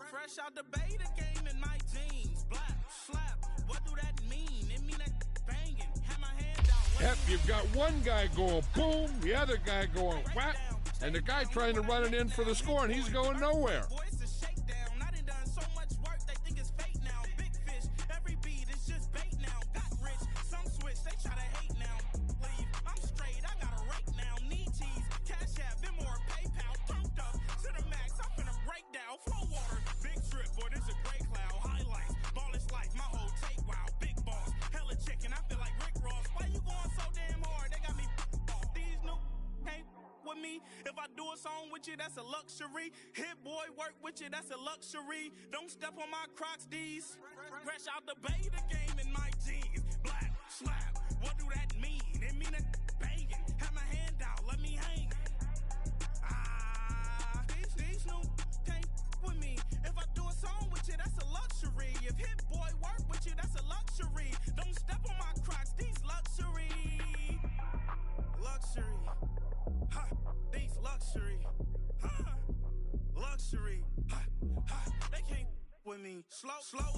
Fresh out the beta game in my jeans. Black, slap, what do that mean? It mean that banging, have my hand out. Yep, you've got one guy going boom, the other guy going whack, and the guy trying to run it in for the score, and he's going nowhere. Voice is shakedown. I done done so much work, they think it's fake now. Big fish, every beat is just bait now. Got rich, some switch, they try to hate now. Leave, I'm straight, I got a rake now. Need cheese, cash app, Venmo or PayPal. Turned up to the max, I'm finna break down. Flow water, big trip, boy, this a gray cloud. Highlights, ball is life, my whole take, wow. Big boss, hella chicken, I feel like Rick Ross. Why you going so damn hard? They got me off. These new can't with me. If I do a song with you, that's a luxury. Hit boy, work with you, that's a luxury. Don't step on my Crocs, D's. Fresh out the beta game in my jeans. Black, slap, what do that mean? It mean a banging. Have my hand out, let me hang. These new can't with me. If I do a song with you, that's a luxury. If hit boy, work with you, that's a luxury. Don't step on my Crocs, these luxury. Luxury. Ha, these luxury, ha, luxury, ha, ha, they can't with me. Slow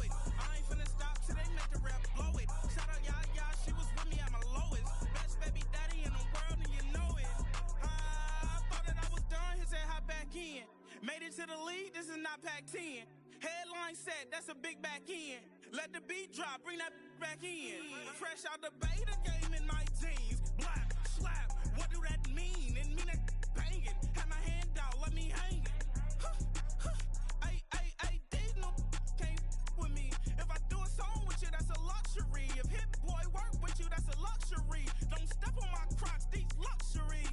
it. I ain't finna stop till they make the rap blow it. Shout out Yaya, she was with me at my lowest. Best baby daddy in the world, and you know it. I thought that I was done, he said hop back in. Made it to the league, this is not Pac-10. Headline set, that's a big back end. Let the beat drop, bring that back in. Fresh out the beta game in my jeans. Black, slap, what do that mean? It mean that banging. Have my hand out, let me hang it. Ay, these no can't with me. If I do a song with you, that's a luxury. If hit boy work with you, that's a luxury. Don't step on my Crocs, these luxury.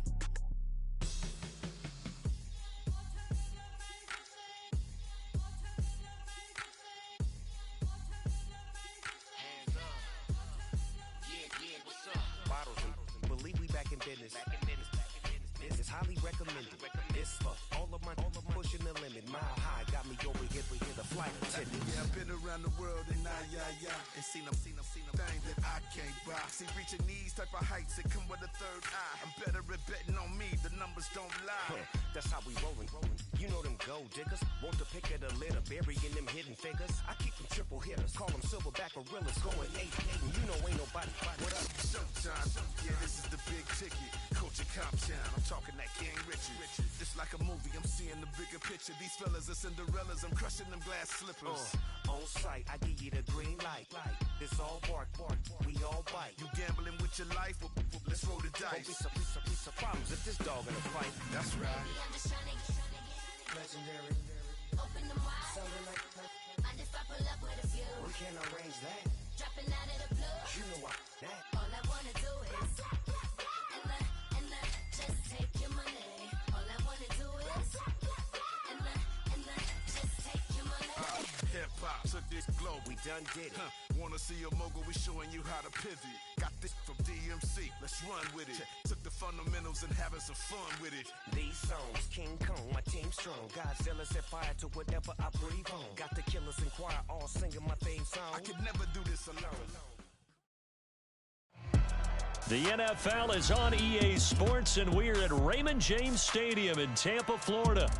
Believe we back in business. This is highly recommended. This for all of my pushing the limit. Mile high got me over here for the flight attendant. Yeah, I've been around the world and and seen them things that I can't buy. See, reaching these type of heights that come with a third eye. I'm better at betting on me. The numbers don't lie. That's how we rollin'. You know them gold diggers. Want to pick at a litter, burying them hidden figures. I keep them triple hitters. Call them silverback gorillas. Going 8-8, and you know ain't nobody. What up? Showtime. Yeah, this is the big ticket. Culture Compton. I'm talking that King Richard. Just like a movie, I'm seeing the bigger picture. These fellas are Cinderellas. I'm crushing them glass slippers. On sight, I give you the green light. It's all bark. We all bite. You gambling with your life? Well, let's roll the dice. Don't be some problems if this dog in a fight. That's right. I'm just trying to Legendary. open them wide. Something like Mind if I pull up with a few? we can arrange that. Dropping out of the blue. You know what? That. All I wanna do is and just take your money. All I wanna do is and just take your money. Hip hop took this globe. We done did it. Wanna see a mogul? We showing you how to pivot. Got this from DMC. Let's run with it. Took the fundamentals and having some fun with it. These songs, King Kong, my team strong. Godzilla set fire to whatever I breathe on. Got the killers in choir all singing my theme song. I could never do this alone. The NFL is on EA Sports, and we're at Raymond James Stadium in Tampa, Florida.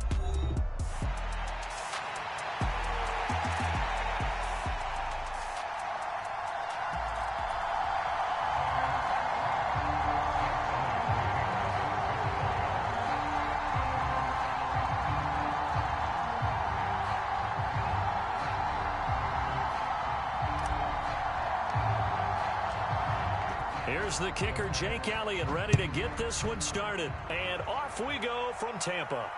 Here's the kicker, Jake Elliott, ready to get this one started. And off we go from Tampa.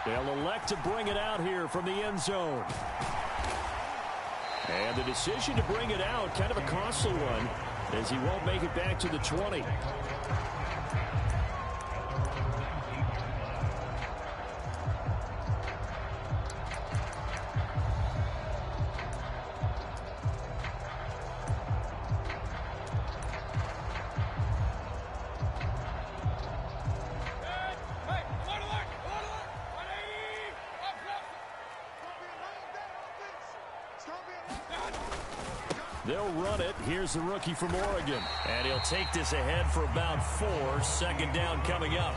They'll elect to bring it out here from the end zone. And the decision to bring it out, kind of a costly one, as he won't make it back to the 20. They'll run it. Here's the rookie from Oregon. And he'll take this ahead for about 4. Second down coming up.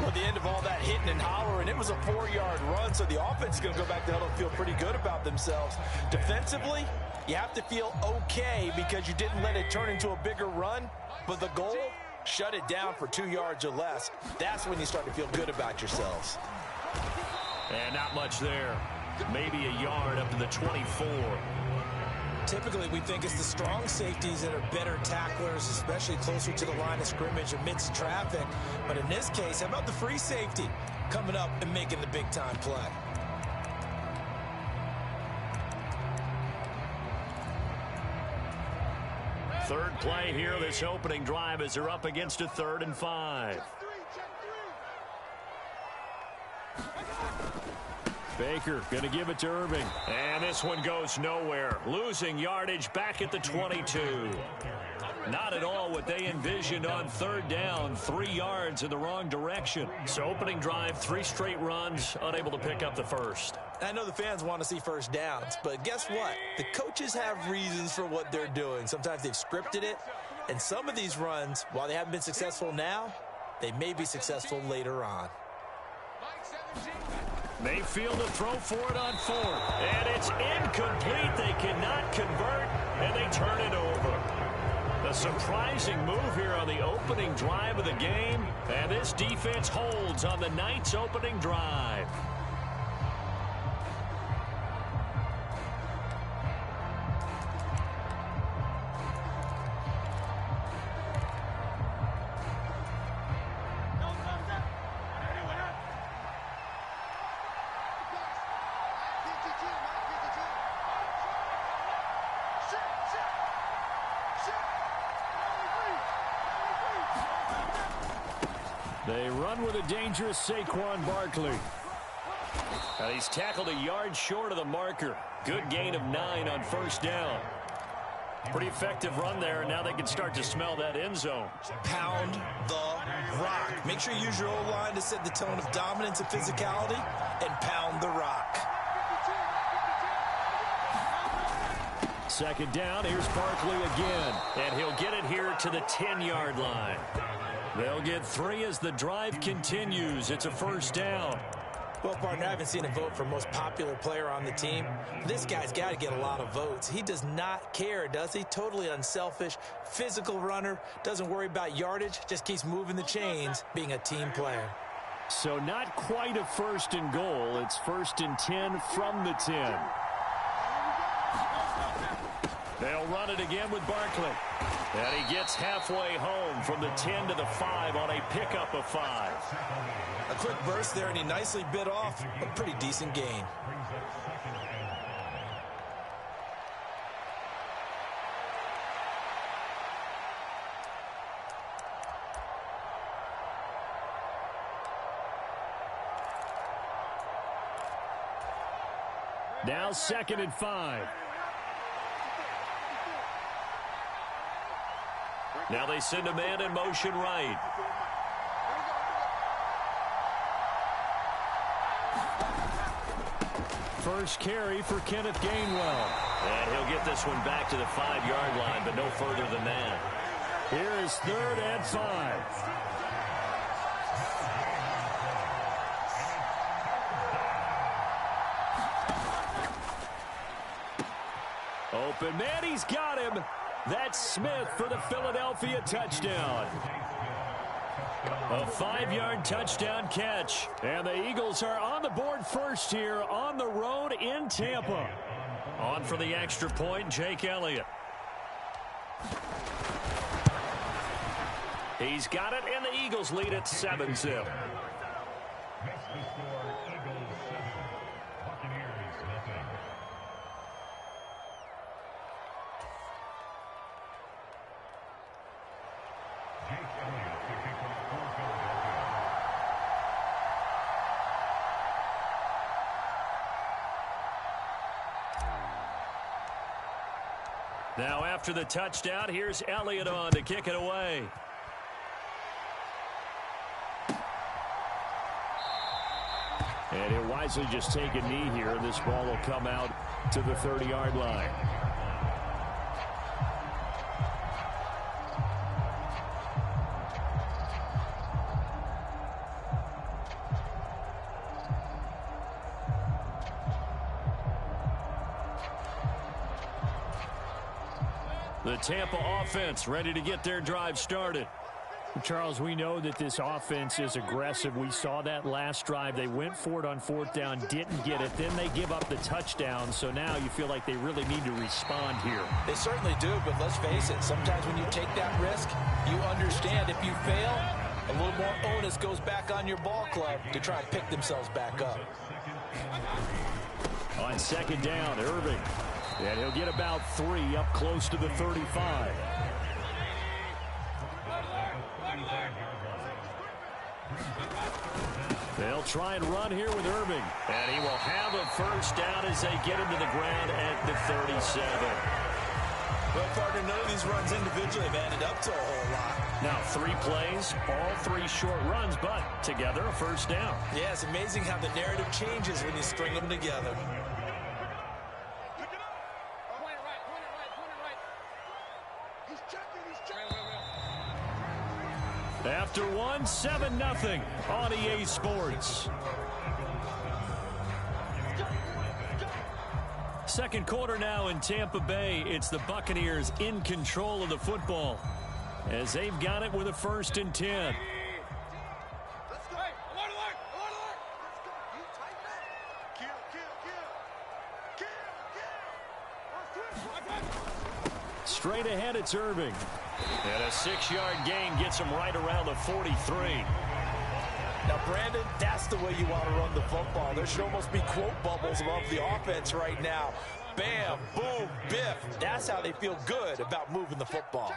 Well, the end of all that hitting and hollering, it was a 4-yard run, so the offense is going to go back to huddle and feel pretty good about themselves. Defensively, you have to feel okay because you didn't let it turn into a bigger run, but the goal, shut it down for 2 yards or less. That's when you start to feel good about yourselves. And not much there. Maybe a yard up to the 24. Typically, we think it's the strong safeties that are better tacklers, especially closer to the line of scrimmage amidst traffic. But in this case, how about the free safety coming up and making the big-time play? Third play here, this opening drive as they're up against a 3rd and 5. Baker going to give it to Irving. And this one goes nowhere. Losing yardage back at the 22. Not at all what they envisioned on 3rd down. 3 yards in the wrong direction. So opening drive, 3 straight runs, unable to pick up the first. I know the fans want to see first downs, but guess what? The coaches have reasons for what they're doing. Sometimes they've scripted it, and some of these runs, while they haven't been successful now, they may be successful later on. Mayfield to throw for it on 4th. And it's incomplete. They cannot convert, and they turn it over. A surprising move here on the opening drive of the game. And this defense holds on the Knights' opening drive. They run with a dangerous Saquon Barkley. And he's tackled a yard short of the marker. Good gain of 9 on 1st down. Pretty effective run there, and now they can start to smell that end zone. Pound the rock. Make sure you use your O-line to set the tone of dominance and physicality, and pound the rock. Second down, here's Barkley again. And he'll get it here to the 10-yard line. They'll get 3 as the drive continues. It's a 1st down. Well, partner, I haven't seen a vote for most popular player on the team. This guy's got to get a lot of votes. He does not care, does he? Totally unselfish, physical runner, doesn't worry about yardage, just keeps moving the chains, being a team player. So not quite a 1st and goal. It's 1st and 10 from the 10. They'll run it again with Barkley. And he gets halfway home from the 10 to the 5 on a pickup of 5. A quick burst there, and he nicely bit off a pretty decent gain. Now 2nd and 5. Now they send a man in motion right. First carry for Kenneth Gainwell. And he'll get this one back to the 5-yard line, but no further than that. Here is 3rd and 5. Open man, he's got him. That's Smith for the Philadelphia touchdown. A 5-yard touchdown catch. And the Eagles are on the board first here on the road in Tampa. On for the extra point, Jake Elliott. He's got it, and the Eagles lead at 7-0. Now after the touchdown, here's Elliott on to kick it away. And he'll wisely just take a knee here. This ball will come out to the 30-yard line. The Tampa offense ready to get their drive started. Charles, we know that this offense is aggressive. We saw that last drive. They went for it on fourth down, didn't get it. Then they give up the touchdown. So now you feel like they really need to respond here. They certainly do, but let's face it. Sometimes when you take that risk, you understand if you fail, a little more onus goes back on your ball club to try and pick themselves back up. On second down, Irving. And he'll get about 3 up close to the 35. They'll try and run here with Irving. And he will have a first down as they get him to the ground at the 37. Well, partner, none of these runs individually have added up to a whole lot. Now 3 plays, all 3 short runs, but together a first down. Yeah, it's amazing how the narrative changes when you string them together. After one, 7-0 on EA Sports. Second quarter now in Tampa Bay. It's the Buccaneers in control of the football as they've got it with a 1st and 10. Straight ahead, it's Irving. And a 6-yard gain gets him right around the 43. Now, Brandon, that's the way you want to run the football. There should almost be quote bubbles above the offense right now. Bam, boom, biff. That's how they feel good about moving the football.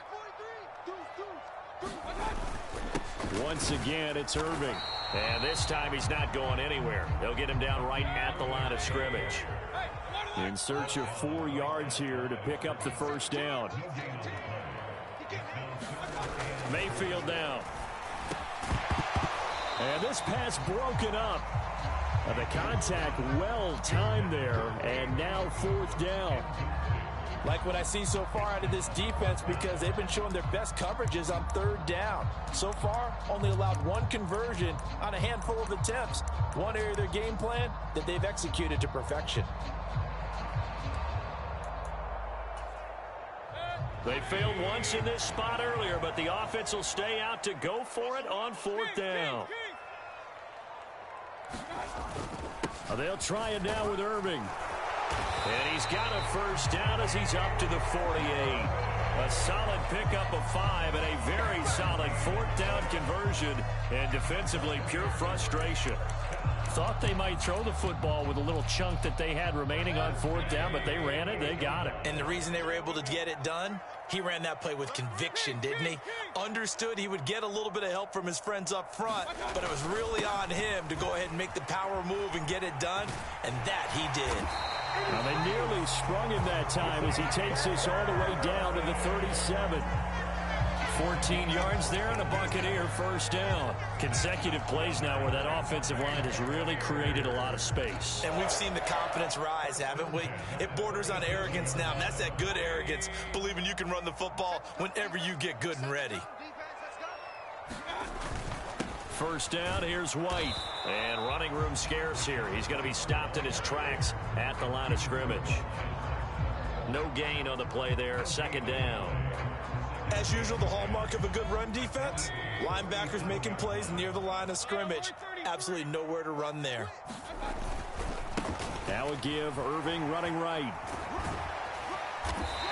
Once again, it's Irving. And this time he's not going anywhere. They'll get him down right at the line of scrimmage. In search of 4 yards here to pick up the first down. Mayfield now. And this pass broken up. The contact well timed there. And now 4th down. Like what I see so far out of this defense, because they've been showing their best coverages on 3rd down. So far, only allowed 1 conversion on a handful of attempts. One area of their game plan that they've executed to perfection. They failed once in this spot earlier, but the offense will stay out to go for it on 4th down. They'll try it now with Irving. And he's got a first down as he's up to the 48. A solid pickup of 5 and a very solid 4th down conversion. And defensively, pure frustration. Thought they might throw the football with a little chunk that they had remaining on 4th down, but they ran it, they got it. And the reason they were able to get it done, he ran that play with conviction, didn't he? Understood he would get a little bit of help from his friends up front, but it was really on him to go ahead and make the power move and get it done, and that he did. Well, they nearly sprung him that time as he takes this all the way down to the 37. 14 yards there and a Buccaneer first down. Consecutive plays now where that offensive line has really created a lot of space. And we've seen the confidence rise, haven't we? It borders on arrogance now, and that's that good arrogance, believing you can run the football whenever you get good and ready. First down, here's White. And running room scarce here. He's going to be stopped in his tracks at the line of scrimmage. No gain on the play there, 2nd down. As usual, the hallmark of a good run defense, linebackers making plays near the line of scrimmage. Absolutely nowhere to run there. Now a give, Irving running right.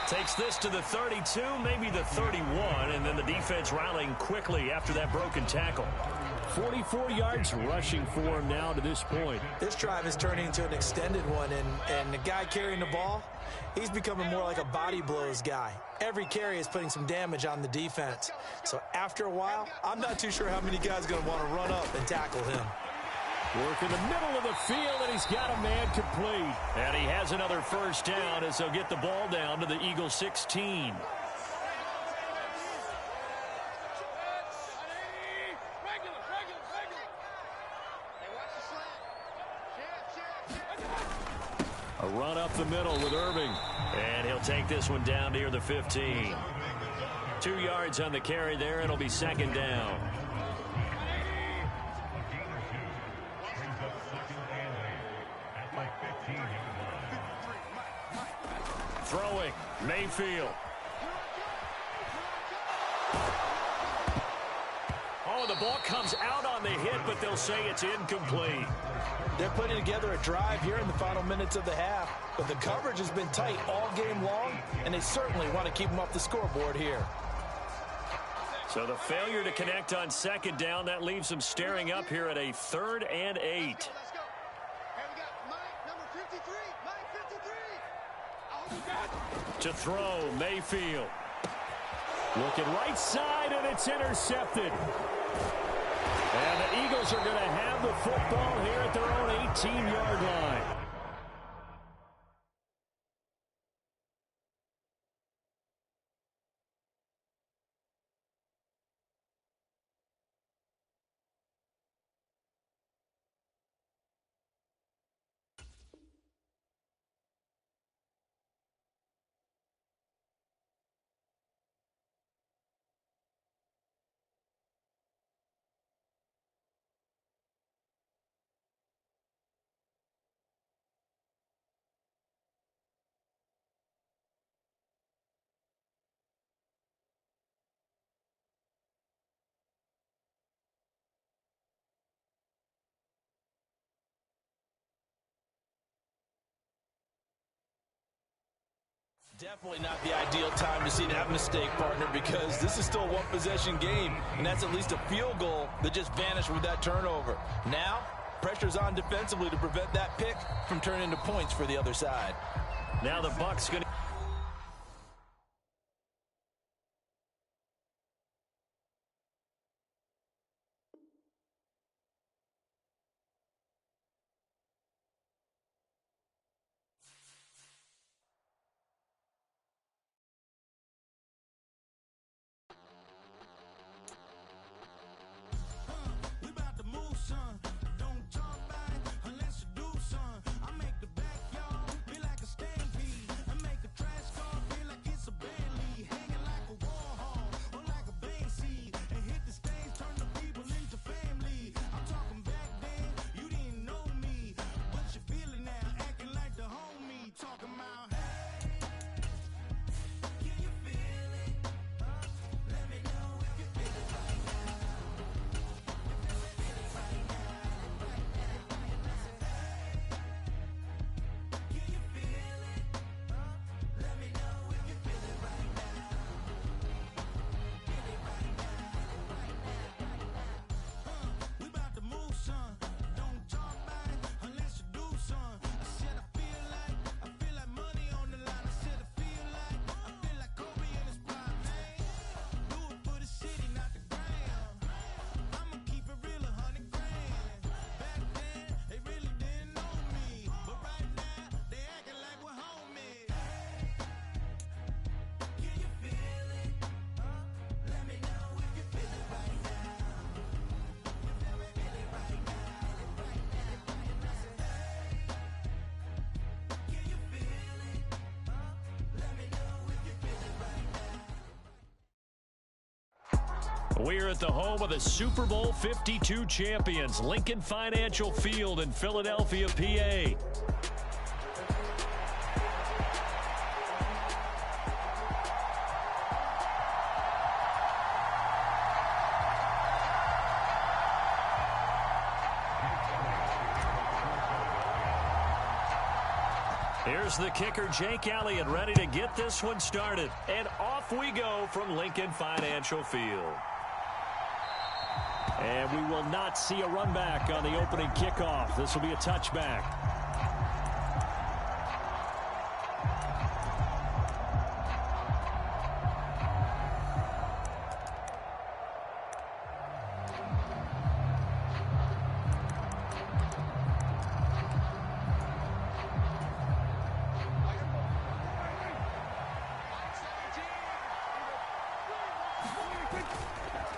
Takes this to the 32, maybe the 31, and then the defense rallying quickly after that broken tackle. 44 yards rushing for him now to this point. This drive is turning into an extended one, and the guy carrying the ball, he's becoming more like a body blows guy. Every carry is putting some damage on the defense. So after a while, I'm not too sure how many guys are going to want to run up and tackle him. Work in the middle of the field, and he's got a man complete. And he has another first down as they'll get the ball down to the Eagles 16. A run up the middle with Irving. And he'll take this one down near the 15. 2 yards on the carry there. It'll be 2nd down. Throwing, Mayfield. throw, and the ball comes out on the hit, but they'll say it's incomplete. They're putting together a drive here in the final minutes of the half, but the coverage has been tight all game long, and they certainly want to keep them off the scoreboard here. So the failure to connect on second down, that leaves them staring up here at a 3rd and 8. To throw, Mayfield. Looking right side, and it's intercepted. And the Eagles are going to have the football here at their own 18-yard line. Definitely not the ideal time to see that mistake, partner, because this is still a one-possession game, and that's at least a field goal that just vanished with that turnover. Now, pressure's on defensively to prevent that pick from turning into points for the other side. Now the Bucs going to... We're at the home of the Super Bowl 52 champions, Lincoln Financial Field in Philadelphia, PA. Here's the kicker, Jake Elliott, ready to get this one started. And off we go from Lincoln Financial Field. And we will not see a run back on the opening kickoff. This will be a touchback.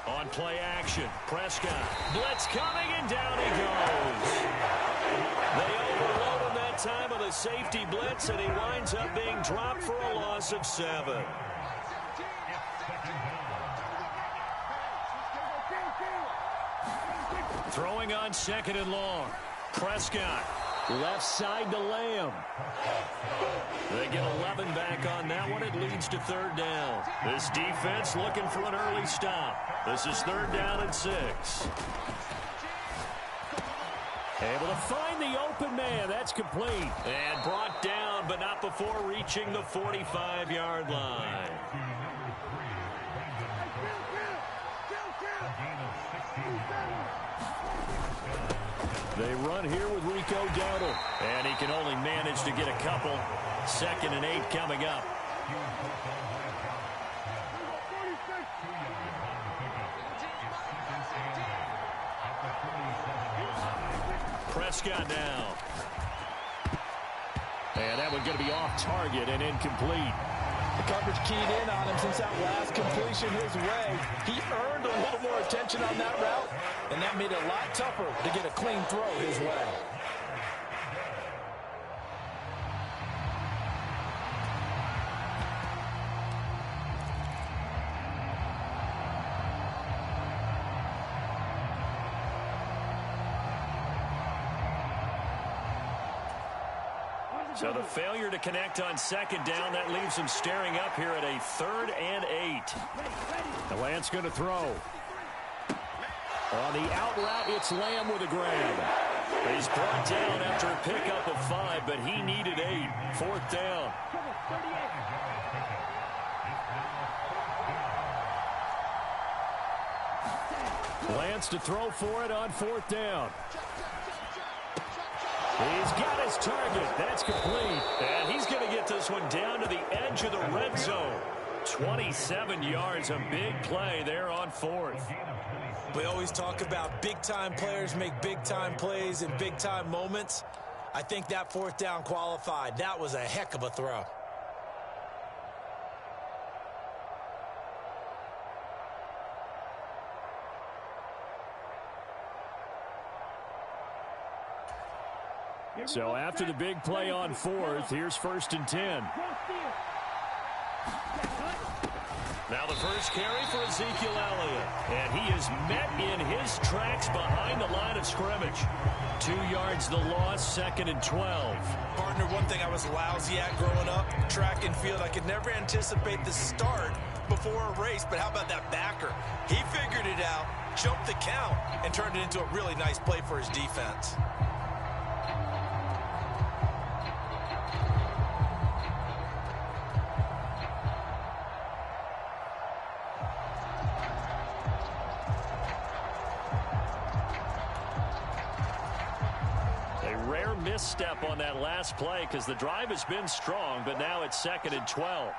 On play action, Prescott, blitz coming, and down he goes. They overload him that time with a safety blitz, and he winds up being dropped for a loss of 7. Throwing on 2nd and long, Prescott Left side to Lamb. They get 11 back on that one. It leads to third down. This defense looking for an early stop. This is third down and 6. Able to find the open man. That's complete. And brought down, but not before reaching the 45-yard line. They run here with Rico Dowdle. And he can only manage to get a couple. 2nd and 8 coming up. Prescott now. And that one's going to be off target and incomplete. The coverage keyed in on him since that last completion his way. He earned a little more attention on that route, and that made it a lot tougher to get a clean throw his way. So the failure to connect on 2nd down, that leaves him staring up here at a 3rd and 8. The Lance going to throw. On the out route, it's Lamb with a grab. He's brought down after a pickup of 5, but he needed 8. 4th down. Lance to throw for it on 4th down. He's got his target. That's complete. And he's going to get this one down to the edge of the red zone. 27 yards, a big play there on 4th. We always talk about big-time players make big-time plays in big-time moments. I think that 4th down qualified. That was a heck of a throw. So after the big play on 4th, here's 1st and 10. Now the first carry for Ezekiel Elliott. And he is met in his tracks behind the line of scrimmage. 2 yards the loss, 2nd and 12. Partner, one thing I was lousy at growing up, track and field. I could never anticipate the start before a race, but how about that backer? He figured it out, jumped the count, and turned it into a really nice play for his defense. Misstep on that last play because the drive has been strong, but now it's 2nd and 12.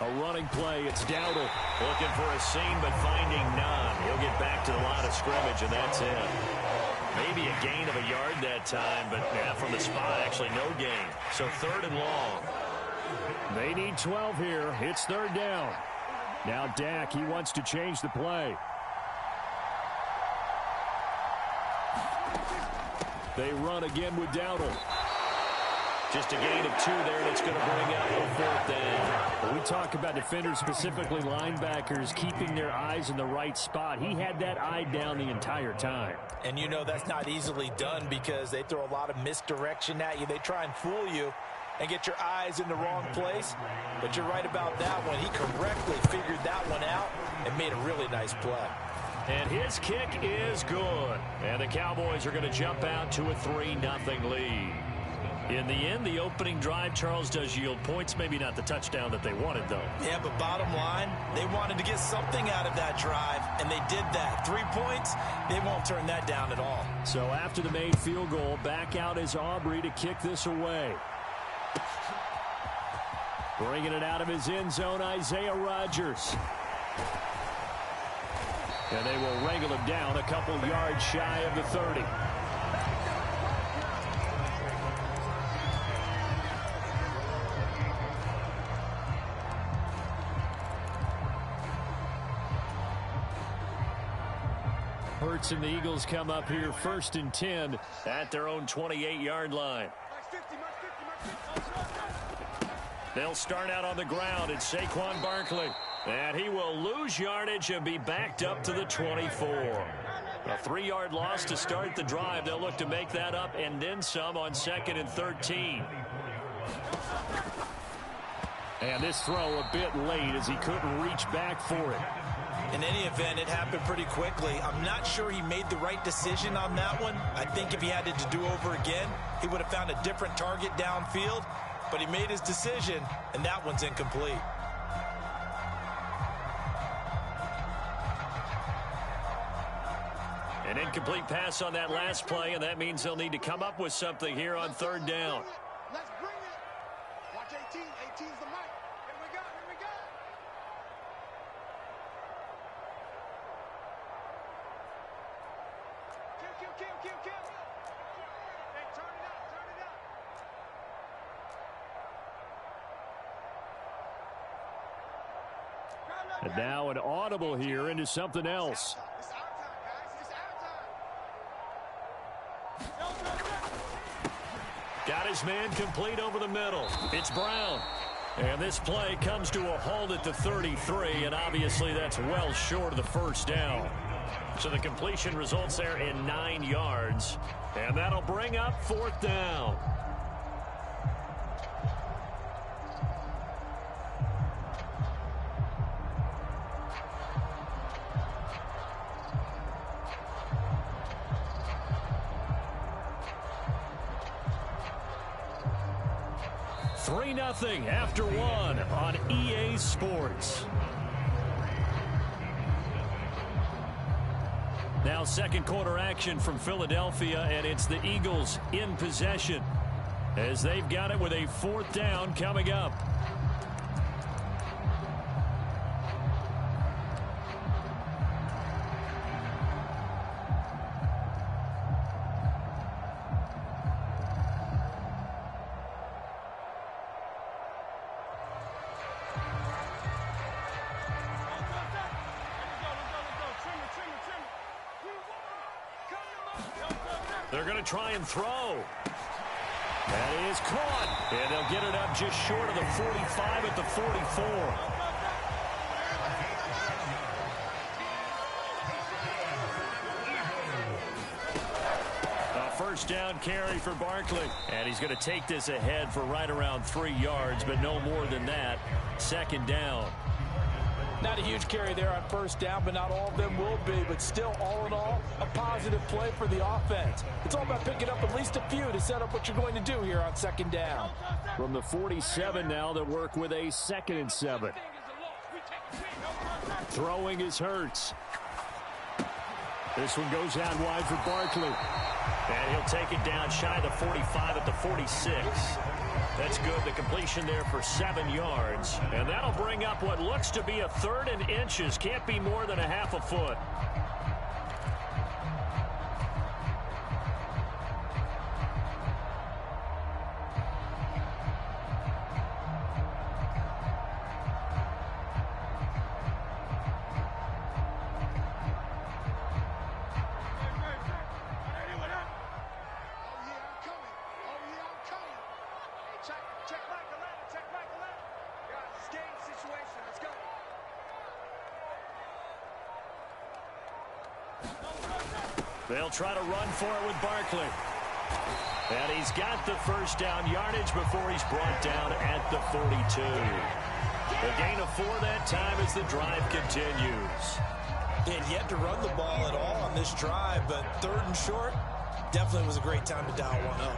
A running play. It's Dowdle looking for a seam, but finding none. He'll get back to the line of scrimmage, and that's it. Maybe a gain of a yard that time, but yeah, from the spot, actually no gain. So 3rd and long. They need 12 here. It's 3rd down. Now Dak, he wants to change the play. They run again with Dowdle. Just a gain of 2 there, and it's going to bring up a 4th down. When we talk about defenders, specifically linebackers, keeping their eyes in the right spot. He had that eye down the entire time. And you know that's not easily done because they throw a lot of misdirection at you. They try and fool you and get your eyes in the wrong place. But you're right about that one. He correctly figured that one out and made a really nice play. And his kick is good. And the Cowboys are going to jump out to a 3-0 lead. In the end, the opening drive, Charles, does yield points. Maybe not the touchdown that they wanted, though. Yeah, but bottom line, they wanted to get something out of that drive, and they did that. 3 points, they won't turn that down at all. So after the made field goal, back out is Aubrey to kick this away. Bringing it out of his end zone, Isaiah Rodgers. And they will wrangle him down a couple yards shy of the 30. Hurts and the Eagles come up here 1st and 10 at their own 28-yard line. They'll start out on the ground. It's Saquon Barkley. And he will lose yardage and be backed up to the 24. A 3-yard loss to start the drive. They'll look to make that up and then some on 2nd and 13. And this throw a bit late as he couldn't reach back for it. In any event, it happened pretty quickly. I'm not sure he made the right decision on that one. I think if he had it to do over again, he would have found a different target downfield. But he made his decision, and that one's incomplete. An incomplete pass on that last play, and that means they'll need to come up with something here on 3rd down. Let's bring it. Watch 18. 18's the mic. Here we go. Here we go. Kill. Hey, turn it up. And now an audible here into something else. It's our time, guys. It's our time. Got his man complete over the middle. It's Brown. And this play comes to a halt at the 33, and obviously that's well short of the 1st down. So the completion results there in 9 yards, and that'll bring up 4th down. Nothing after 1 on EA Sports. Now 2nd quarter action from Philadelphia, and it's the Eagles in possession as they've got it with a 4th down coming up. They're going to try and throw. That is caught. And they'll get it up just short of the 45 at the 44. A 1st down carry for Barkley. And he's going to take this ahead for right around 3 yards, but no more than that. 2nd down. Not a huge carry there on 1st down, but not all of them will be. But still, all in all, a positive play for the offense. It's all about picking up at least a few to set up what you're going to do here on 2nd down. From the 47 now, they'll work with a 2nd and 7. Throwing is Hurts. This one goes out wide for Barkley. And he'll take it down shy of the 45 at the 46. That's good. The completion there for 7 yards. And that'll bring up what looks to be a 3rd and inches. Can't be more than a half a foot. They'll try to run for it with Barkley. And he's got the 1st down yardage before he's brought down at the 42. A gain of 4 that time as the drive continues. They had yet to run the ball at all on this drive, but 3rd and short definitely was a great time to dial one up.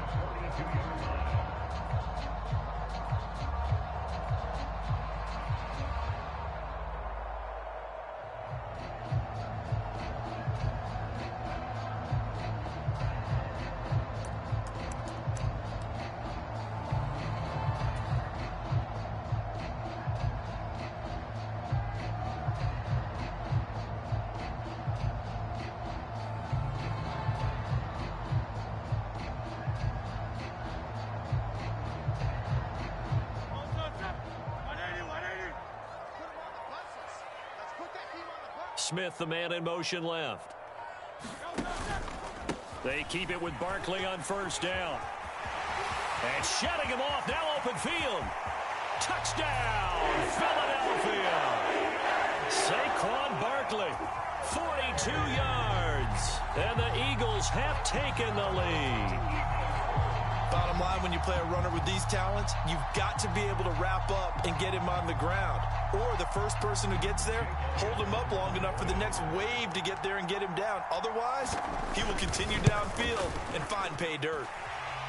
Smith, the man in motion left. They keep it with Barkley on 1st down. And shutting him off, now open field. Touchdown, Philadelphia. Saquon Barkley, 42 yards. And the Eagles have taken the lead. Bottom line, when you play a runner with these talents, you've got to be able to wrap up and get him on the ground. Or the first person who gets there, hold him up long enough for the next wave to get there and get him down. Otherwise, he will continue downfield and find pay dirt.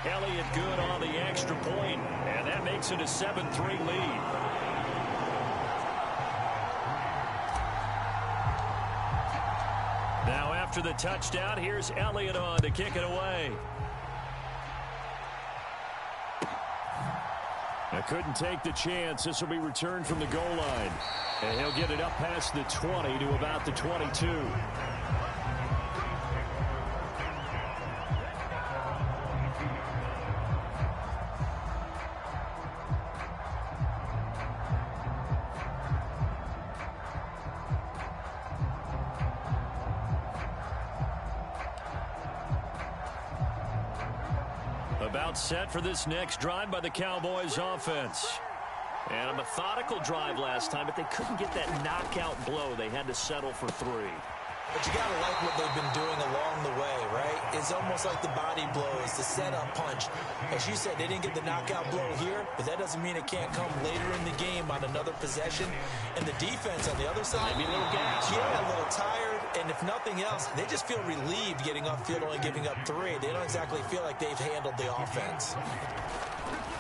Elliott good on the extra point, and that makes it a 7-3 lead. Now after the touchdown, here's Elliott on to kick it away. I couldn't take the chance. This will be returned from the goal line. And he'll get it up past the 20 to about the 22. About set for this next drive by the Cowboys offense. And a methodical drive last time, but they couldn't get that knockout blow. They had to settle for 3. But you got to like what they've been doing along the way, right? It's almost like the body blows, the setup punch. As you said, they didn't get the knockout blow here, but that doesn't mean it can't come later in the game on another possession. And the defense on the other side, maybe a little gas, yeah, a little tired. And if nothing else, they just feel relieved getting upfield, only giving up 3. They don't exactly feel like they've handled the offense.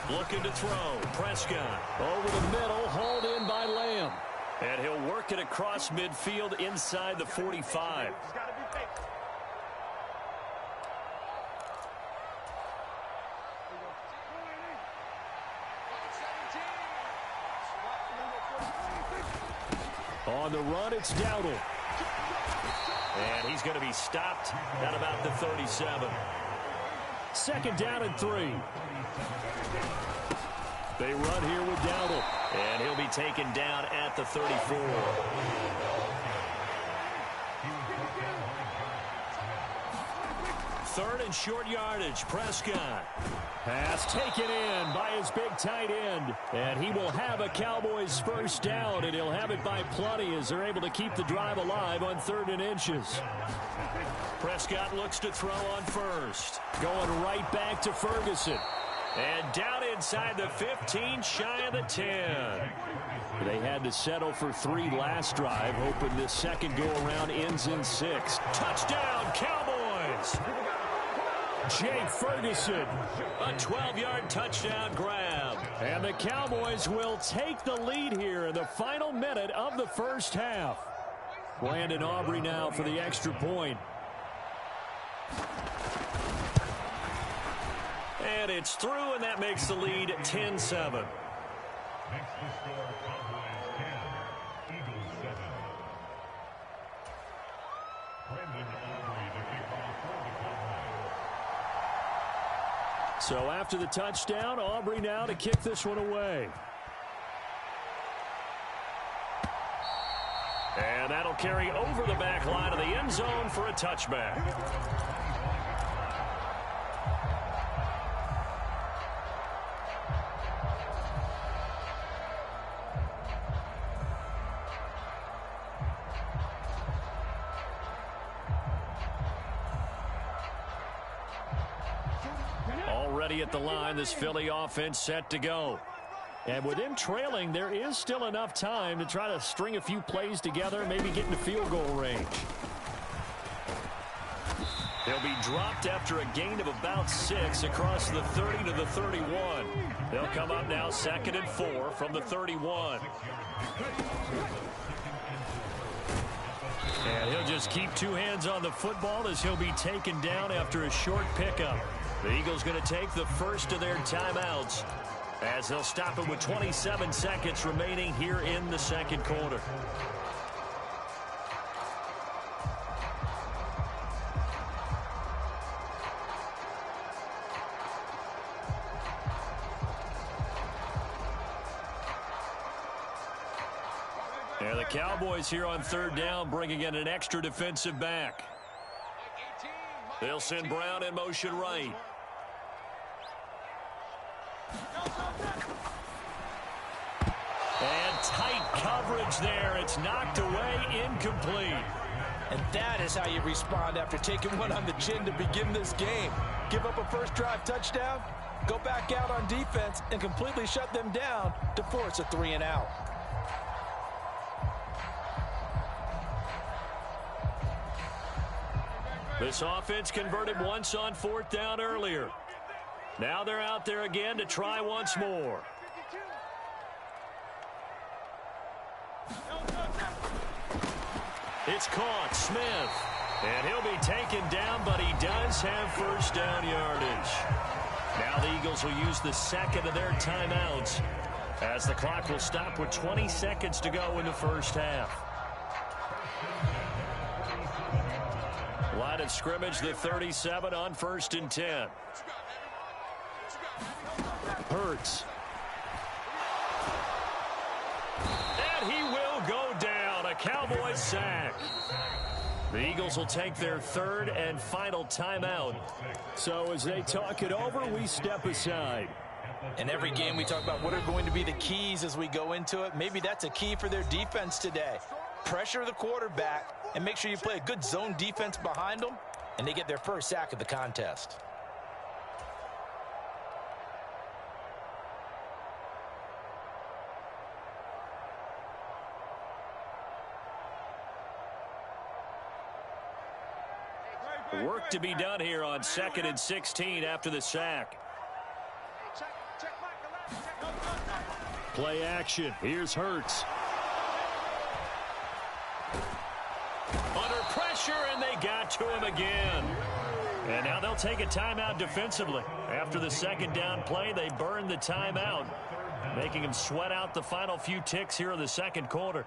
Looking to throw. Prescott over the middle, hauled in by Lamb. And he'll work it across midfield inside the 45. On the run, it's Dowdle. And he's going to be stopped at about the 37. Second down and 3. They run here with Dowdle. And he'll be taken down at the 34. Third and short yardage. Prescott. Pass taken in by his big tight end. And he will have a Cowboys first down, and he'll have it by plenty as they're able to keep the drive alive on 3rd and inches. Prescott looks to throw on first. Going right back to Ferguson. And down inside the 15, shy of the 10. They had to settle for 3 last drive, hoping this second go-around ends in 6. Touchdown, Cowboys! Jake Ferguson, a 12-yard touchdown grab. And the Cowboys will take the lead here in the final minute of the first half. Brandon Aubrey now for the extra point. And it's through, and that makes the lead 10-7. So after the touchdown, Aubrey now to kick this one away. And that'll carry over the back line of the end zone for a touchback. Already at the line, this Philly offense set to go. And with them trailing, there is still enough time to try to string a few plays together, maybe get into field goal range. They'll be dropped after a gain of about 6 across the 30 to the 31. They'll come up now 2nd and 4 from the 31. And he'll just keep 2 hands on the football as he'll be taken down after a short pickup. The Eagles going to take the first of their timeouts as they'll stop it with 27 seconds remaining here in the second quarter. And the Cowboys here on 3rd down, bringing in an extra defensive back. They'll send Brown in motion right. And tight coverage there. It's knocked away, incomplete. And that is how you respond after taking one on the chin to begin this game. Give up a first drive touchdown, go back out on defense, and completely shut them down to force a 3-and-out. This offense converted once on 4th down earlier. Now they're out there again to try once more. It's caught, Smith. And he'll be taken down, but he does have first down yardage. Now the Eagles will use the second of their timeouts as the clock will stop with 20 seconds to go in the first half. Line of scrimmage, the 37 on 1st and 10. Hurts. And he will go down. A Cowboys sack. The Eagles will take their 3rd and final timeout. So as they talk it over, we step aside. In every game we talk about what are going to be the keys as we go into it. Maybe that's a key for their defense today. Pressure the quarterback and make sure you play a good zone defense behind them, and they get their first sack of the contest. Work to be done here on 2nd and 16 after the sack. Play action. Here's Hurts. Under pressure, and they got to him again. And now they'll take a timeout defensively. After the 2nd down play, they burn the timeout, making them sweat out the final few ticks here in the 2nd quarter.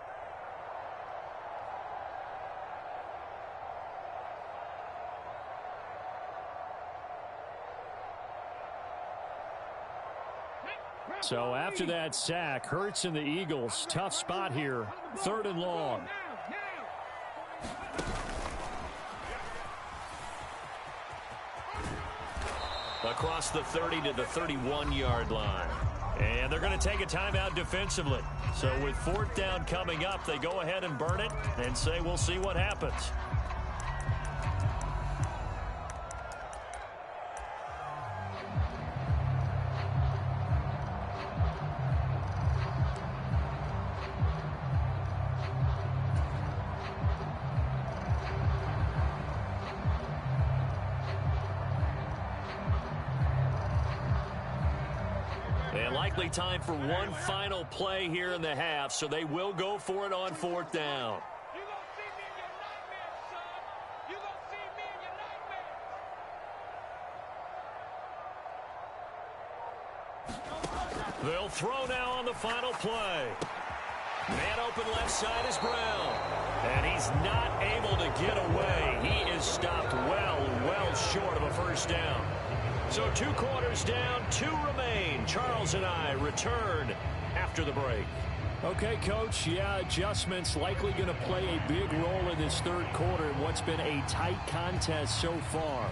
So after that sack, Hurts and the Eagles, tough spot here, 3rd and long. Across the 30 to the 31-yard line. And they're going to take a timeout defensively. So with 4th down coming up, they go ahead and burn it and say we'll see what happens. And likely time for one final play here in the half, so they will go for it on 4th down. They'll throw now on the final play. Man open left side is Brown. And he's not able to get away. He is stopped well short of a first down. So 2 quarters down, 2 remain. Charles and I return after the break. Okay, Coach, yeah, adjustments likely going to play a big role in this 3rd quarter in what's been a tight contest so far.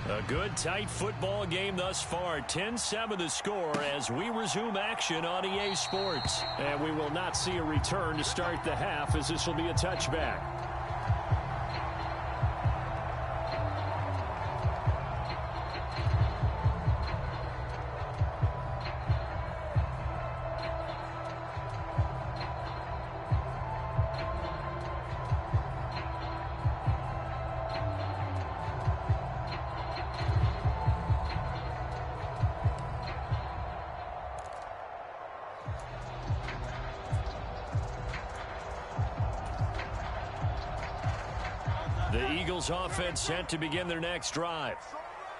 A good, tight football game thus far. 10-7 the score as we resume action on EA Sports. And we will not see a return to start the half, as this will be a touchback. The Eagles offense set to begin their next drive.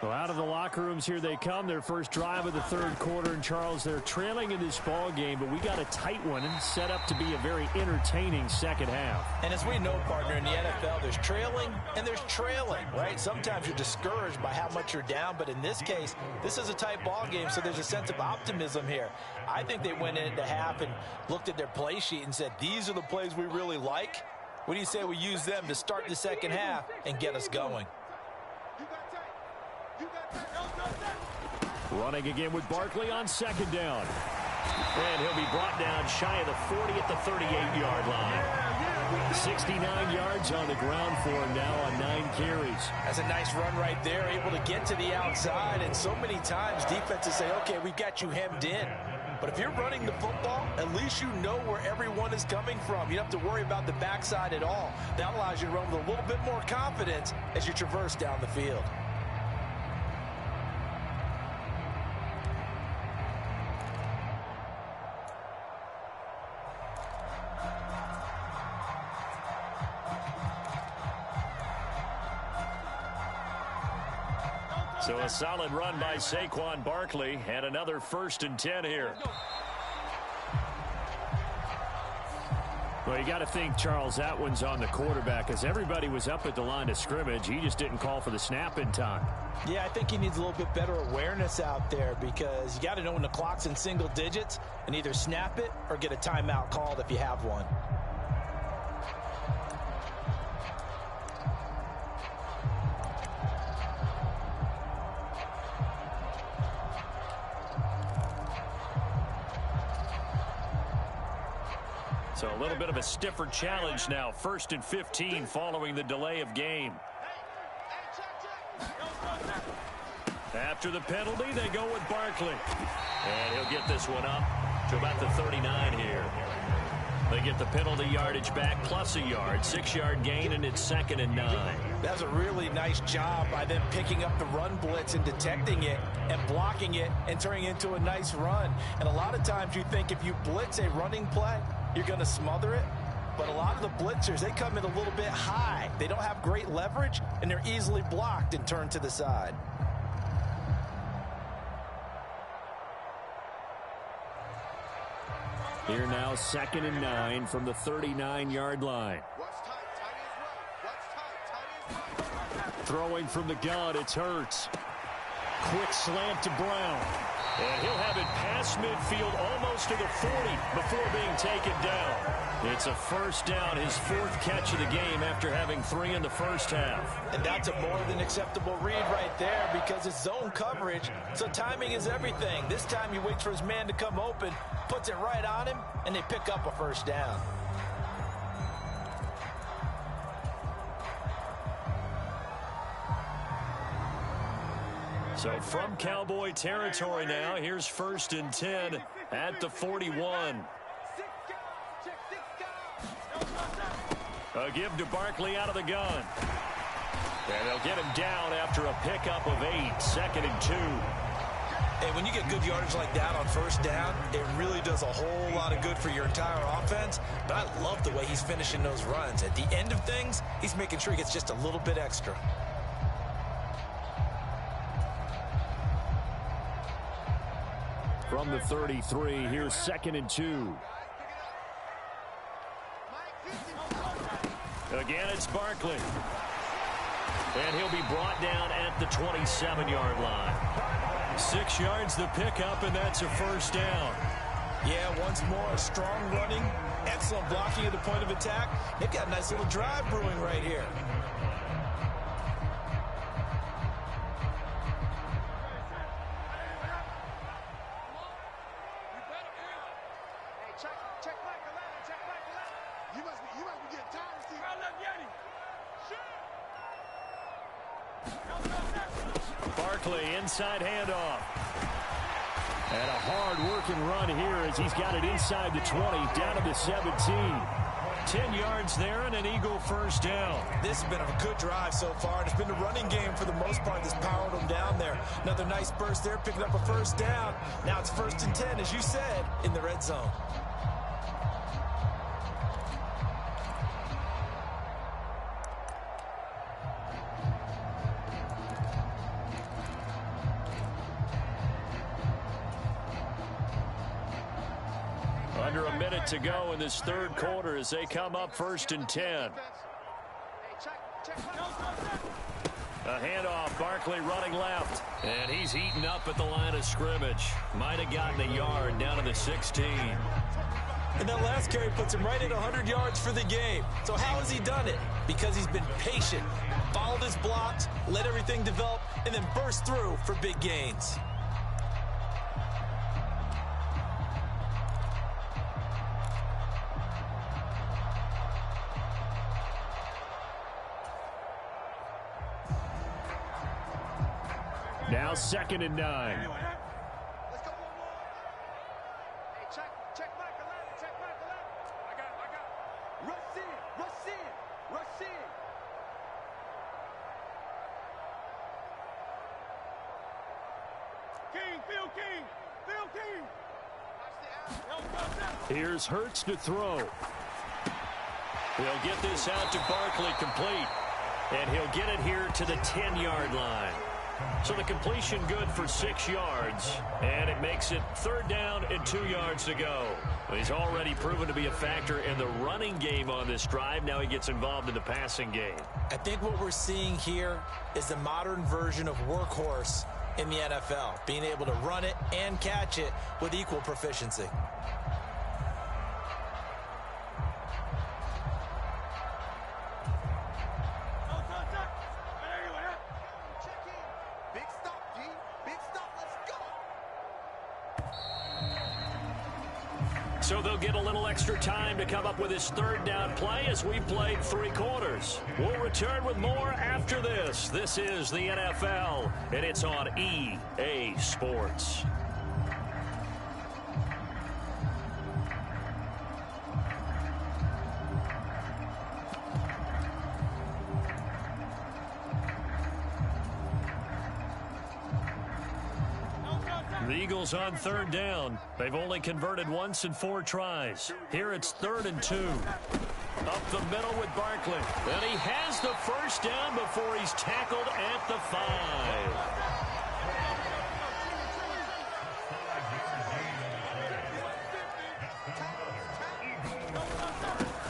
Well, out of the locker rooms here they come. Their first drive of the 3rd quarter. And, Charles, they're trailing in this ball game, but we got a tight one and set up to be a very entertaining 2nd half. And as we know, partner, in the NFL, there's trailing and there's trailing, right? Sometimes you're discouraged by how much you're down, but in this case, this is a tight ball game, so there's a sense of optimism here. I think they went into half and looked at their play sheet and said, these are the plays we really like. What do you say we use them to start the 2nd half and get us going? Running again with Barkley on 2nd down. And he'll be brought down shy of the 40 at the 38-yard line. 69 yards on the ground for him now on 9 carries. That's a nice run right there, able to get to the outside. And so many times defenses say, okay, we've got you hemmed in. But if you're running the football, at least you know where everyone is coming from. You don't have to worry about the backside at all. That allows you to run with a little bit more confidence as you traverse down the field. So a solid run by Saquon Barkley and another 1st and 10 here. Well, you got to think, Charles, that one's on the quarterback as everybody was up at the line of scrimmage. He just didn't call for the snap in time. Yeah, I think he needs a little bit better awareness out there because you got to know when the clock's in single digits and either snap it or get a timeout called if you have one. So a little bit of a stiffer challenge now. 1st and 15 following the delay of game. After the penalty, they go with Barkley. And he'll get this one up to about the 39 here. They get the penalty yardage back plus a yard. 6-yard gain, and it's 2nd and 9. That was a really nice job by them picking up the run blitz and detecting it and blocking it and turning it into a nice run. And a lot of times you think if you blitz a running play, you're going to smother it. But a lot of the blitzers, they come in a little bit high. They don't have great leverage, and they're easily blocked and turned to the side. Here now, 2nd and 9 from the 39-yard line. Throwing from the gun, it's Hurts. Quick slant to Brown. And he'll have it past midfield almost to the 40 before being taken down. It's a 1st down, his 4th catch of the game after having 3 in the first half. And that's a more than acceptable read right there because it's zone coverage, so timing is everything. This time he waits for his man to come open, puts it right on him, and they pick up a 1st down. So from Cowboy territory now, here's 1st and 10 at the 41. A give to Barkley out of the gun. And they'll get him down after a pickup of 8, 2nd and 2. Hey, when you get good yardage like that on 1st down, it really does a whole lot of good for your entire offense. But I love the way he's finishing those runs. At the end of things, he's making sure he gets just a little bit extra. From the 33, here's 2nd and 2. Again, it's Barkley. And he'll be brought down at the 27-yard line. 6 yards the pickup, and that's a 1st down. Yeah, once more, strong running, excellent blocking at the point of attack. They've got a nice little drive brewing right here. Barkley, inside handoff. And a hard-working run here as he's got it inside the 20, down to the 17. 10 yards there and an Eagle 1st down. This has been a good drive so far, and it's been the running game for the most part that's powered them down there. Another nice burst there, picking up a 1st down. Now it's 1st and 10, as you said, in the red zone. Under a minute to go in this 3rd quarter as they come up 1st and 10. A handoff, Barkley running left. And he's eaten up at the line of scrimmage. Might have gotten a yard down to the 16. And that last carry puts him right at 100 yards for the game. So how has he done it? Because he's been patient, followed his blocks, let everything develop, and then burst through for big gains. Now 2nd and 9. Let's go one more. Hey, check Mike 11. Check Mike 11. I got it. Rush in. Phil King. Here's Hurts to throw. He'll get this out to Barkley complete. And he'll get it here to the 10-yard line. So the completion good for 6 yards. And it makes it 3rd down and 2 yards to go. He's already proven to be a factor in the running game on this drive. Now he gets involved in the passing game. I think what we're seeing here is the modern version of workhorse in the NFL, being able to run it and catch it with equal proficiency. Big stop, G. Big stop. Let's go. So they'll get a little extra time to come up with his 3rd down play as we've played 3 quarters. We'll return with more after this. This is the NFL, and it's on EA Sports. The Eagles on 3rd down. They've only converted once in 4 tries. Here it's 3rd and 2. Up the middle with Barkley. And he has the 1st down before he's tackled at the 5.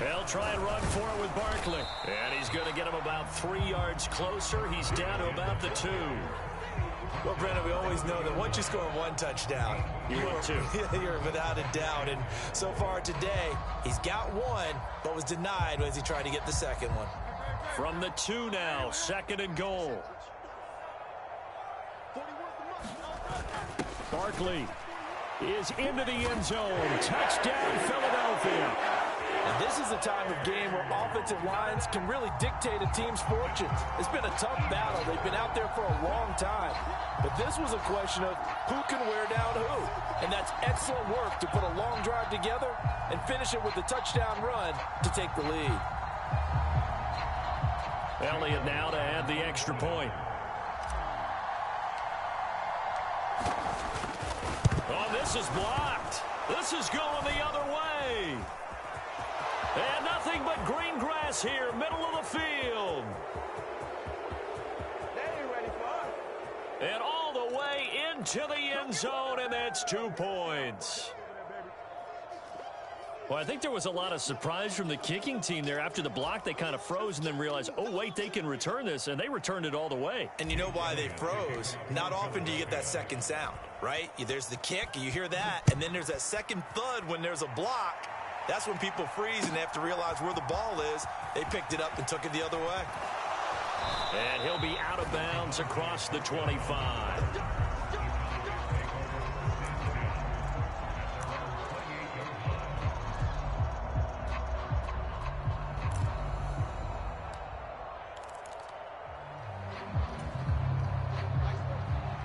They'll try and run for it with Barkley. And he's going to get him about 3 yards closer. He's down to about the 2. Well, Brandon, we always know that once you score 1 touchdown, you're without a doubt. And so far today, he's got 1, but was denied as he tried to get the 2nd one. From the 2 now, 2nd and goal. Barkley is into the end zone. Touchdown, Philadelphia. And this is a time of game where offensive lines can really dictate a team's fortunes. It's been a tough battle. They've been out there for a long time. But this was a question of who can wear down who. And that's excellent work to put a long drive together and finish it with a touchdown run to take the lead. Elliott now to add the extra point. Oh, this is blocked. This is going the other way. And nothing but green grass here, middle of the field. They ain't ready for us. And all the way into the end zone, and that's 2 points. Well, I think there was a lot of surprise from the kicking team there. After the block, they kind of froze and then realized, oh, wait, they can return this, and they returned it all the way. And you know why they froze? Not often do you get that second sound, right? There's the kick, you hear that, and then there's that second thud when there's a block. That's when people freeze and they have to realize where the ball is. They picked it up and took it the other way. And he'll be out of bounds across the 25.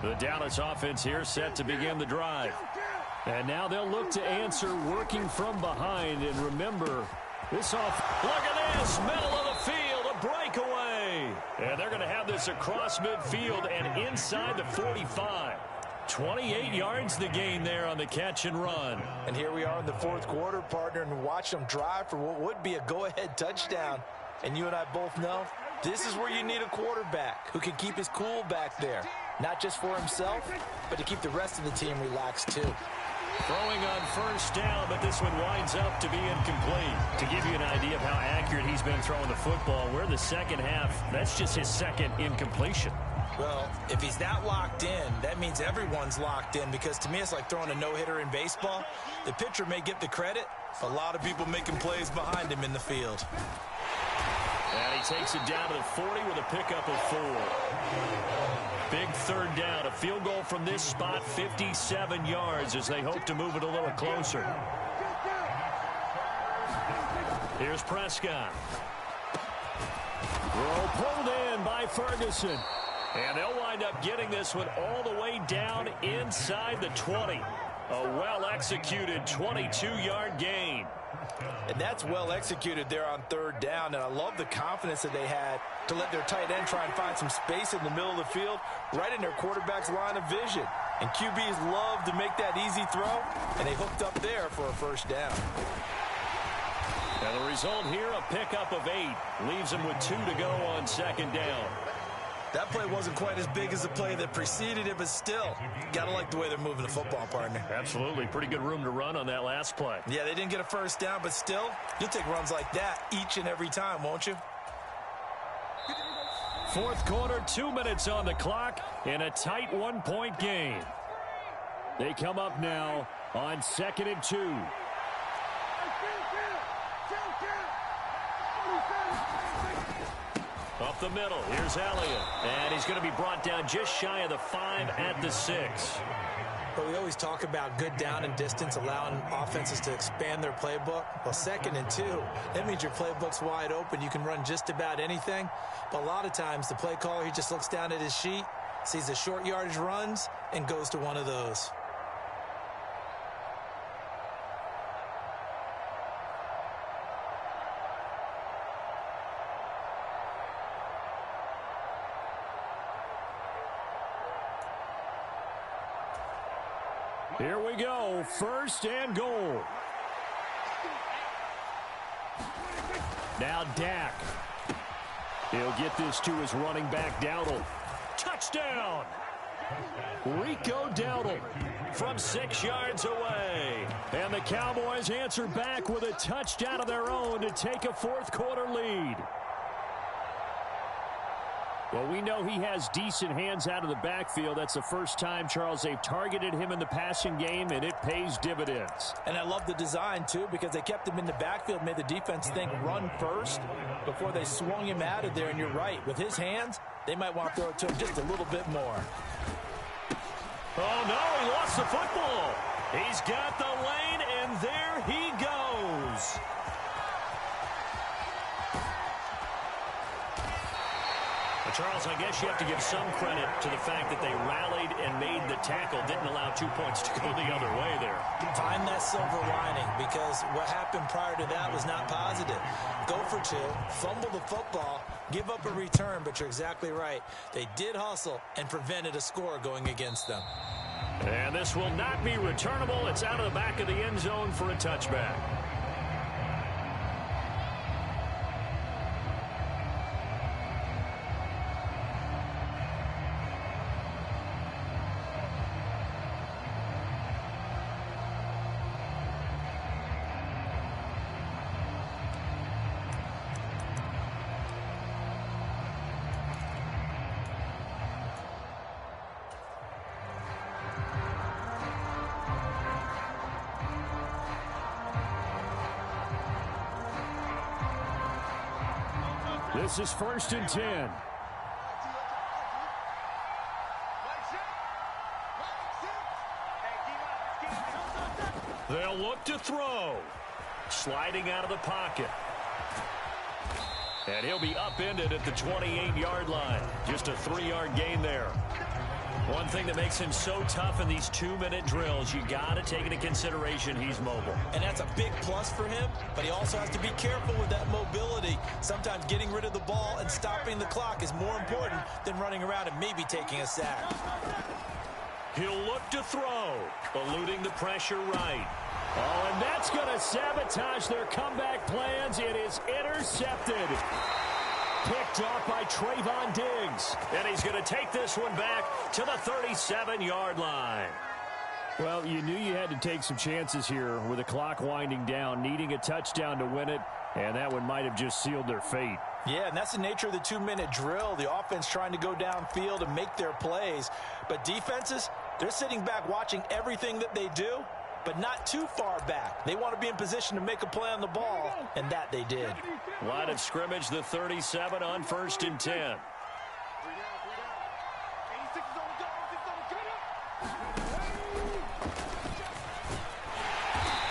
The Dallas offense here set to begin the drive. And now they'll look to answer working from behind. And remember, this off. Look at this, middle of the field, a breakaway. And they're going to have this across midfield and inside the 45. 28 yards the gain there on the catch and run. And here we are in the 4th quarter, partner, and watch them drive for what would be a go-ahead touchdown. And you and I both know this is where you need a quarterback who can keep his cool back there. Not just for himself, but to keep the rest of the team relaxed too. Throwing on 1st down, but this one winds up to be incomplete. To give you an idea of how accurate he's been throwing the football, we're in the 2nd half. That's just his 2nd incompletion. Well, if he's that locked in, that means everyone's locked in, because to me it's like throwing a no-hitter in baseball. The pitcher may get the credit, a lot of people making plays behind him in the field. And he takes it down to the 40 with a pickup of 4. Big 3rd down, a field goal from this spot, 57 yards as they hope to move it a little closer. Here's Prescott. Throw pulled in by Ferguson. And they'll wind up getting this one all the way down inside the 20. A well-executed 22-yard gain. And that's well executed there on third down. And I love the confidence that they had to let their tight end try and find some space in the middle of the field, right in their quarterback's line of vision. And QBs love to make that easy throw, and they hooked up there for a first down. And the result here, a pickup of 8. Leaves them with 2 to go on second down. That play wasn't quite as big as the play that preceded it, but still, got to like the way they're moving the football, partner. Absolutely. Pretty good room to run on that last play. Yeah, they didn't get a first down, but still, you'll take runs like that each and every time, won't you? Fourth quarter, 2 minutes on the clock in a tight 1-point game. They come up now on 2nd and 2. Up the middle, here's Elliott. And he's going to be brought down just shy of the 5 at the 6. But we always talk about good down and distance, allowing offenses to expand their playbook. Well, 2nd and 2, that means your playbook's wide open. You can run just about anything. But a lot of times, the play caller, he just looks down at his sheet, sees the short yardage runs, and goes to one of those. Here we go, 1st and goal. Now Dak. He'll get this to his running back, Dowdle. Touchdown! Rico Dowdle from 6 yards away. And the Cowboys answer back with a touchdown of their own to take a fourth quarter lead. Well, we know he has decent hands out of the backfield. That's the first time, Charles, they've targeted him in the passing game, and it pays dividends. And I love the design, too, because they kept him in the backfield, made the defense think run first before they swung him out of there. And you're right, with his hands, they might want to throw it to him just a little bit more. Oh, no, he lost the football. He's got the lane, and there he goes. Charles, I guess you have to give some credit to the fact that they rallied and made the tackle, didn't allow 2 points to go the other way there. Find that silver lining, because what happened prior to that was not positive. Go for 2, fumble the football, give up a return, but you're exactly right. They did hustle and prevented a score going against them. And this will not be returnable. It's out of the back of the end zone for a touchback. This is 1st and 10. They'll look to throw. Sliding out of the pocket. And he'll be upended at the 28-yard line. Just a 3-yard gain there. One thing that makes him so tough in these 2-minute drills, you got to take into consideration he's mobile. And that's a big plus for him, but he also has to be careful with that mobility. Sometimes getting rid of the ball and stopping the clock is more important than running around and maybe taking a sack. He'll look to throw, eluding the pressure right. Oh, and that's going to sabotage their comeback plans. It is intercepted. Picked off by Trayvon Diggs. And he's going to take this one back to the 37-yard line. Well, you knew you had to take some chances here with the clock winding down, needing a touchdown to win it, and that one might have just sealed their fate. Yeah, and that's the nature of the 2-minute drill. The offense trying to go downfield and make their plays. But defenses, they're sitting back watching everything that they do, but not too far back. They want to be in position to make a play on the ball, and that they did. Line of scrimmage, the 37 on 1st and 10.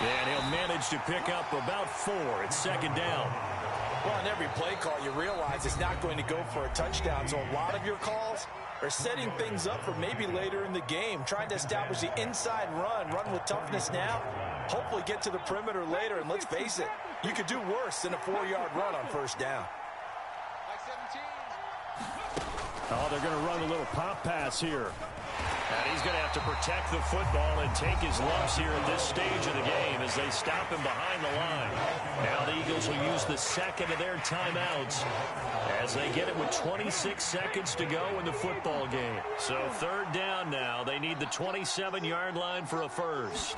And he'll manage to pick up about 4. It's 2nd down. Well, on every play call, you realize it's not going to go for a touchdown, so a lot of your calls are setting things up for maybe later in the game, trying to establish the inside run with toughness now, hopefully get to the perimeter later, and let's face it, you could do worse than a 4-yard run on first down. Oh, they're going to run a little pop pass here. And he's going to have to protect the football and take his lumps here at this stage of the game as they stop him behind the line. Now the Eagles will use the second of their timeouts as they get it with 26 seconds to go in the football game. So third down now. They need the 27-yard line for a first.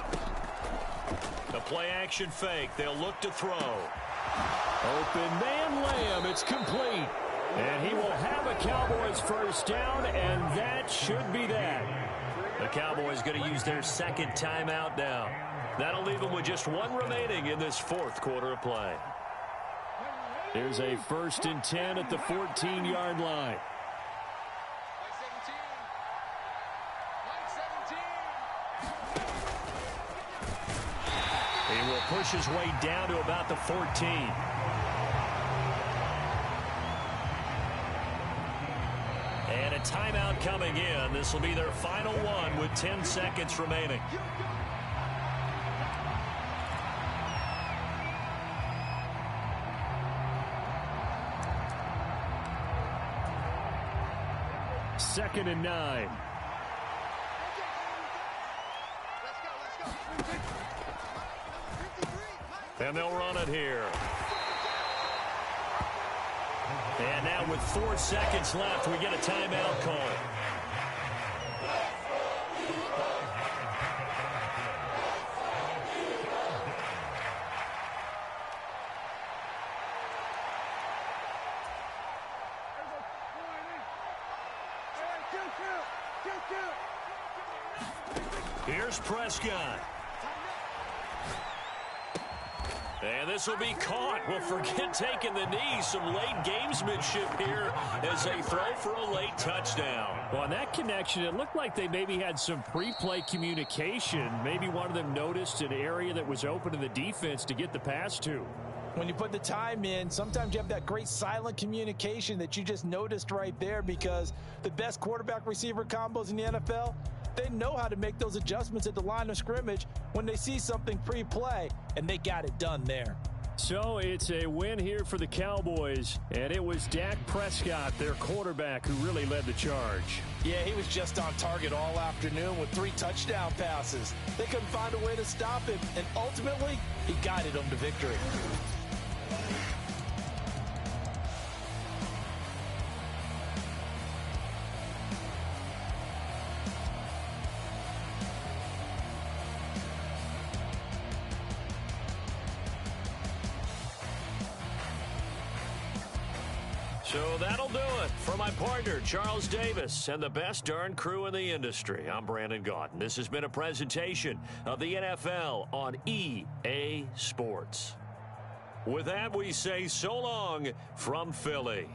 The play-action fake. They'll look to throw. Open man Lamb. It's complete. And he will have a Cowboys first down, and that should be that. The Cowboys going to use their second timeout now. That'll leave them with just one remaining in this fourth quarter of play. There's a 1st and 10 at the 14-yard line. He will push his way down to about the 14. And a timeout coming in. This will be their final one with 10 seconds remaining. Second and 9. And they'll run it here. And now with 4 seconds left, we get a timeout call. Here's Prescott. And this will be caught. Well, forget taking the knee. Some late gamesmanship here as they throw for a late touchdown. Well, on that connection, it looked like they maybe had some pre-play communication. Maybe one of them noticed an area that was open to the defense to get the pass to. When you put the time in, sometimes you have that great silent communication that you just noticed right there, because the best quarterback-receiver combos in the NFL, they know how to make those adjustments at the line of scrimmage when they see something pre-play, and they got it done there. So it's a win here for the Cowboys, and it was Dak Prescott, their quarterback, who really led the charge. Yeah, he was just on target all afternoon with 3 touchdown passes. They couldn't find a way to stop him, and ultimately, he guided them to victory. So that'll do it for my partner, Charles Davis, and the best darn crew in the industry. I'm Brandon Gaudin. This has been a presentation of the NFL on EA Sports. With that, we say so long from Philly.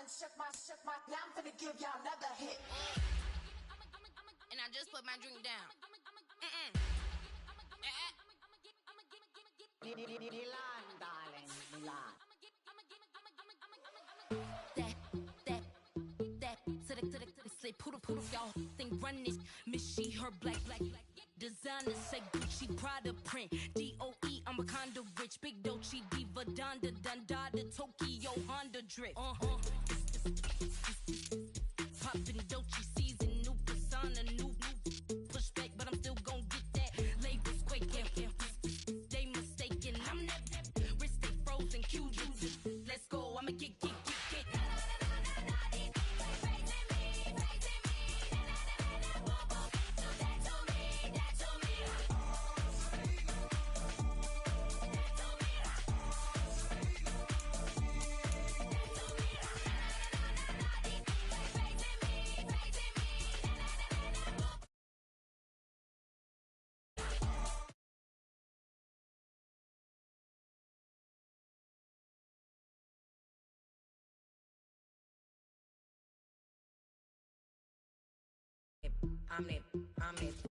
Now I'm finna give y'all another hit. And I just put my drink down. Milan, darling, Milan. That, say poodle, y'all think run this. Miss she, her black. Designer say Gucci, Prada print. DOE, I'm a condo rich. Big Dolce, Diva, Donda, Dundada, Tokyo, Honda drip. Poppin' Dolce season, new persona, new pushback, but I'm still gon' get that. Labels quaking, they mistaken. I'm that wrist stay frozen, QU. Let's go, I'ma get. I'm it.